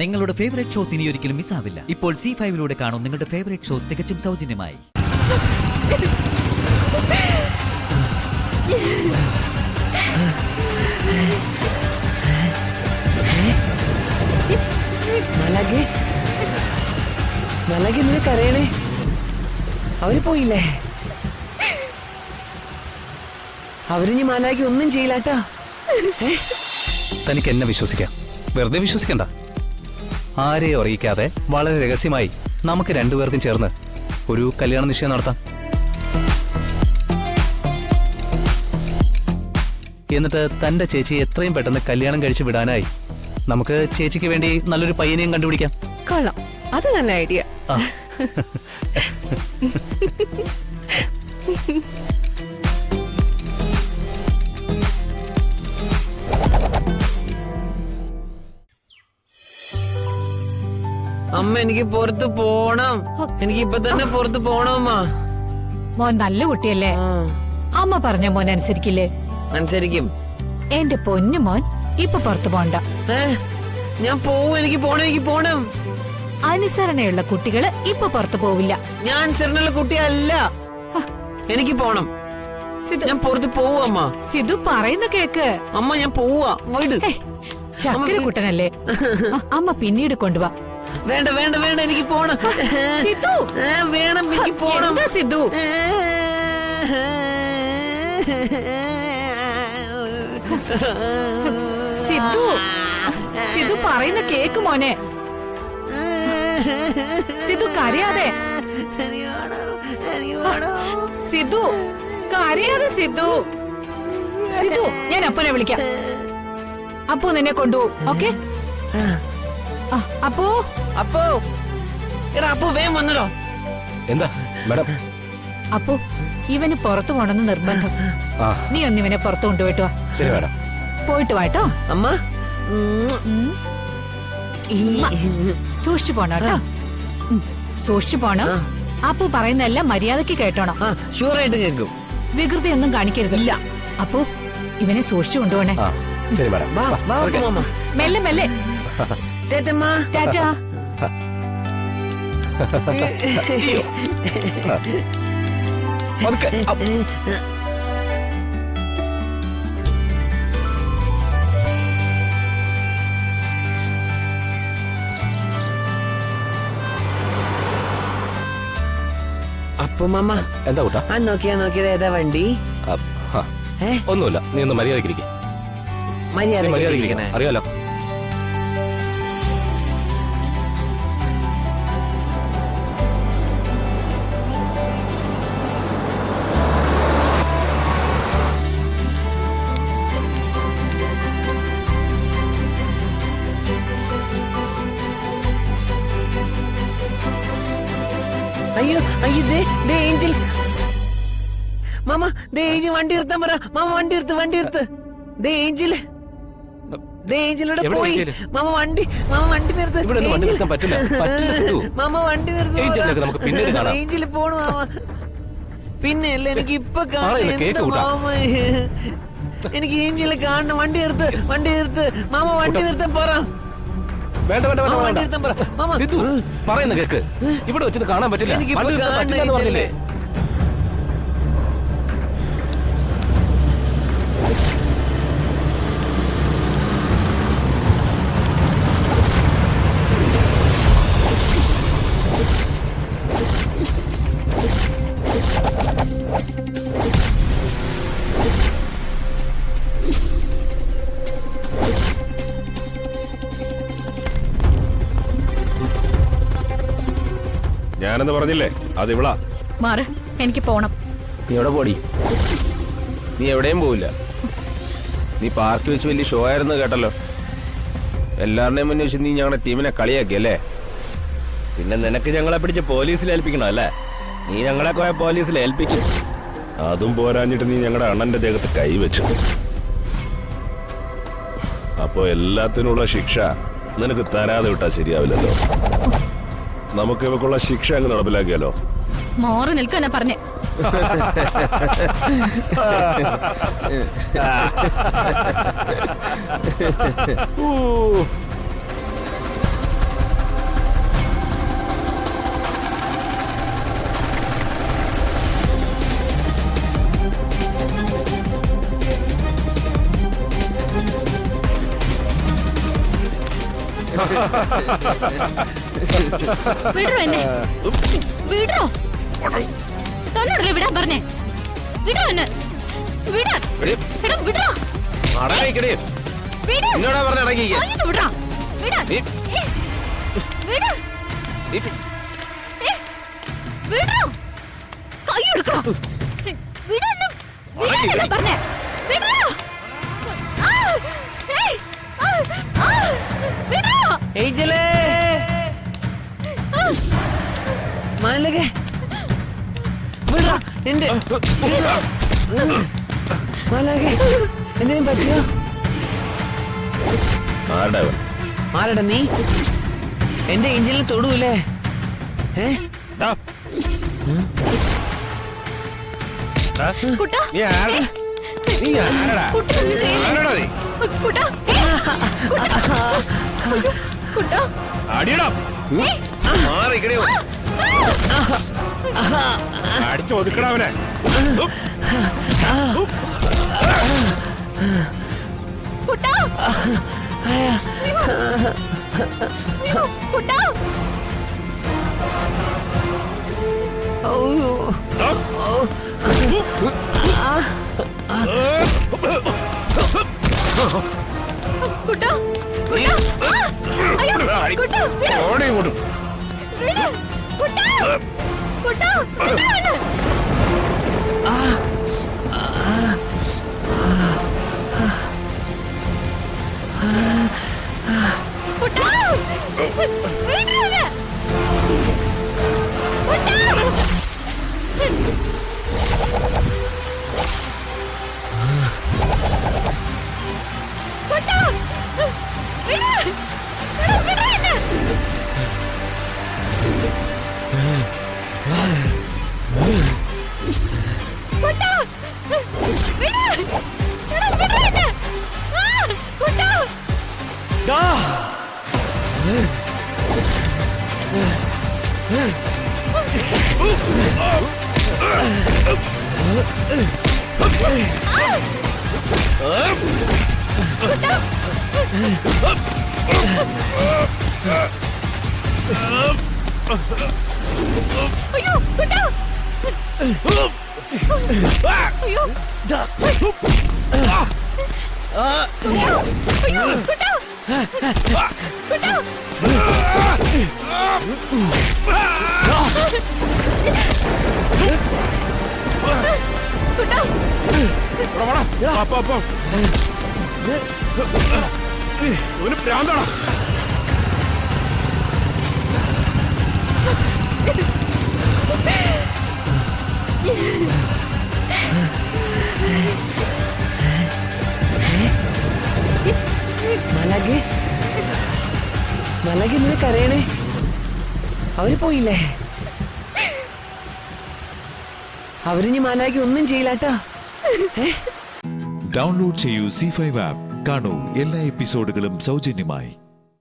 നിങ്ങളുടെ favourite shows ഇനി ഒരിക്കലും മിസ്സാവില്ല. ഇപ്പോൾ C5 കാണും നിങ്ങളുടെ ഫേവറേറ്റ് ഷോസ് തികച്ചും സൗജന്യമായി. കരയണേ, അവര് പോയില്ലേ? അവരിനി മാലാഖി ഒന്നും ചെയ്യില്ലാട്ടാ. തനിക്ക് എന്നെ വിശ്വസിക്കാം, വെറുതെ വിശ്വസിക്കണ്ട. ആരെയും അറിയിക്കാതെ വളരെ രഹസ്യമായി നമുക്ക് രണ്ടുപേർക്കും ചേർന്ന് ഒരു കല്യാണ നിശ്ചയം നടത്താം. എന്നിട്ട് തന്റെ ചേച്ചി എത്രയും പെട്ടെന്ന് കല്യാണം കഴിച്ചു വിടാനായി നമുക്ക് ചേച്ചിക്ക് വേണ്ടി നല്ലൊരു പയ്യനെയും കണ്ടുപിടിക്കാം. കൊള്ളാം, അത് നല്ല ഐഡിയ. അമ്മ എനിക്ക് പുറത്ത് പോണം, എനിക്ക് ഇപ്പൊ തന്നെ പുറത്ത് പോണം. അമ്മ മോൻ നല്ല കുട്ടിയല്ലേ? അമ്മ പറഞ്ഞ മോൻ അനുസരിക്കില്ലേ? അനുസരിക്കും. എന്റെ പൊന്നു മോൻ ഇപ്പൊ പുറത്തു പോണ്ട. ഞാൻ പോവും, എനിക്ക് പോണം, എനിക്ക് പോണം. അനുസരണയുള്ള കുട്ടികള് ഇപ്പൊ പുറത്തു പോവില്ല. ഞാൻ അനുസരണയുള്ള കുട്ടിയല്ല, എനിക്ക് പോണം. ഞാൻ പുറത്ത് പോവും. അമ്മ സിധു പറയുന്ന കേക്ക്. അമ്മ ഞാൻ പോവാ. ചക്കര കുട്ടനല്ലേ? അമ്മ പിന്നീട് കൊണ്ടുവാ. വേണ്ട വേണ്ട വേണ്ട, എനിക്ക് പോണം. സിധു വേണം, എനിക്ക് പോണം. എന്താ സിധു? സിധു സിധു പറയുന്ന കേക്ക് മോനെ. സിധു കരയാതെ. സിധു കരയാതെ. സിധു സിധു ഞാൻ അപ്പനെ വിളിക്കാം. അപ്പു നിന്നെ കൊണ്ടുപോകും. ഓക്കെ അപ്പോ അപ്പോ എടാ, അപ്പോ വേഗം വന്നല്ലോ. എന്താ മാഡം? അപ്പു ഇവന് പുറത്തു പോണെന്ന് നിർബന്ധം. നീ ഒന്ന് ഇവനെ പുറത്തു കൊണ്ടുപോയിട്ട് വാ. ശരി മാഡം. പോയിട്ട് വാട്ടോ. അമ്മ സൂക്ഷിച്ചു പോണം കേട്ടോ. സൂക്ഷിച്ചു പോണം. അപ്പു പറയുന്നതെല്ലാം മര്യാദക്ക് കേട്ടോണം. ഷുവറായിട്ട് കേൾക്കും. വികൃതിയൊന്നും കാണിക്കരുത്. ഇല്ല അപ്പു ഇവനെ സൂക്ഷിച്ചു കൊണ്ടുപോണേ. ശരി മാഡം. മെല്ലെ മെല്ലെ. ടാറ്റാ. അപ്പൊ മാമ എന്താ കൂട്ടാ? നോക്കിയത് ഏതാ വണ്ടി? ഒന്നുമില്ല, നീ ഒന്ന് മര്യാദക്കിരിക്കേ. മര്യാദ അറിയാലോ. അയ്യോ അയ്യോ, ഏഞ്ചൽ മാമ, വണ്ടി നിർത്താൻ പറ. മാമ വണ്ടി നിർത്ത്. ഏഞ്ചൽ ഇവിടെ പോയി. മാമ വണ്ടി നിർത്ത്. മാമ വണ്ടി നിർത്ത്. ഏഞ്ചൽ പോണു മാമ. പിന്നെ അല്ല, എനിക്ക് ഇപ്പൊ കാണാം. എനിക്ക് ഏഞ്ചലിനെ കാണണം. വണ്ടി നിർത്ത്. മാമ വണ്ടി നിർത്താൻ പറ. വേണ്ട സിദ്ധു പറയുന്ന കേക്ക്. ഇവിടെ വെച്ചത് കാണാൻ പറ്റില്ല. എന്ന് പറഞ്ഞില്ലേ? ഞാനെന്ന് പറഞ്ഞില്ലേ, അത് ഇവളാ. മാറ്, എനിക്ക് പോണം. നീ എവിടെ പോടി? നീ എവിടെയും പോവില്ല. നീ പാർക്കിൽ വെച്ച് വലിയ ഷോ ആയിരുന്നു കേട്ടല്ലോ. എല്ലാവരുടെയും മുന്നിൽ വെച്ച് നീ ഞങ്ങളുടെ ടീമിനെ കളിയാക്കിയല്ലേ? പിന്നെ നിനക്ക് ഞങ്ങളെ പിടിച്ച് പോലീസിൽ ഏൽപ്പിക്കണോ അല്ലേ? നീ ഞങ്ങളെ പോയ പോലീസിൽ ഏൽപ്പിക്കും. അതും പോരാഞ്ഞിട്ട് നീ ഞങ്ങളുടെ അണ്ണന്റെ ദേഹത്ത് കൈവച്ചു. അപ്പോ എല്ലാത്തിനുള്ള ശിക്ഷ നിനക്ക് തരാതെ വിട്ടാ ശരിയാവില്ലല്ലോ. നമുക്ക് ഇവക്കുള്ള ശിക്ഷ അങ്ങ് നടപ്പിലാക്കിയാലോ? മോറ് നിൽക്കാനാ പറഞ്ഞേ. വിടോ എന്നെ വിടോ തന്നോടല്ലേ വിടാൻ പറഞ്ഞേ വിടോ എന്നെ വിടാ എടാ വിടോ അടങ്ങിക്കടേ വിടാ എന്നോടാ പറഞ്ഞ അടങ്ങിക്ക വാങ്ങിട്ട് വിടാ വിടാ വിടാ വിടോ കൈ എടുക്കണം വിടാ വിടാ പറഞ്ഞേ വിടോ വിടോ ഏഞ്ചലേ മാലകെ വിടാ എന്റെ മാലകെ എന്തിനും പറ്റിയോ ആരടാ നീ എന്റെ ഏഞ്ചലിൽ തൊടൂലേ കുട്ടാ നീ ആരടാ കുട്ടാ ഒന്നും ചെയ്യില്ല. കുട്ടാ കുട്ടാ അടിയടാ മാറിക്കടേ അടിച്ചു ഒതുക്കണ അവനെ കുട്ടാ കുട്ടാ കുട്ടാ അയ്യോ കുട്ടാ ഓടി ഇങ്ങോട്ടും കുട്ടാ കുട്ടാ കുട്ടാ അയ്യോ കുട്ടാ അയ്യോ അയ്യോ കുട്ടാ കുട്ടാ ഒരു പ്രാന്താണോ മലകെ മലകെ നിനക്ക് അറിയണേ അവര് പോയില്ലേ അവരിനി മലകെ ഒന്നും ചെയ്യില്ലാട്ടോ ഡൗൺലോഡ് ചെയ്യൂ C5 ആപ്പ് കാണൂ എല്ലാ എപ്പിസോഡുകളും സൗജന്യമായി.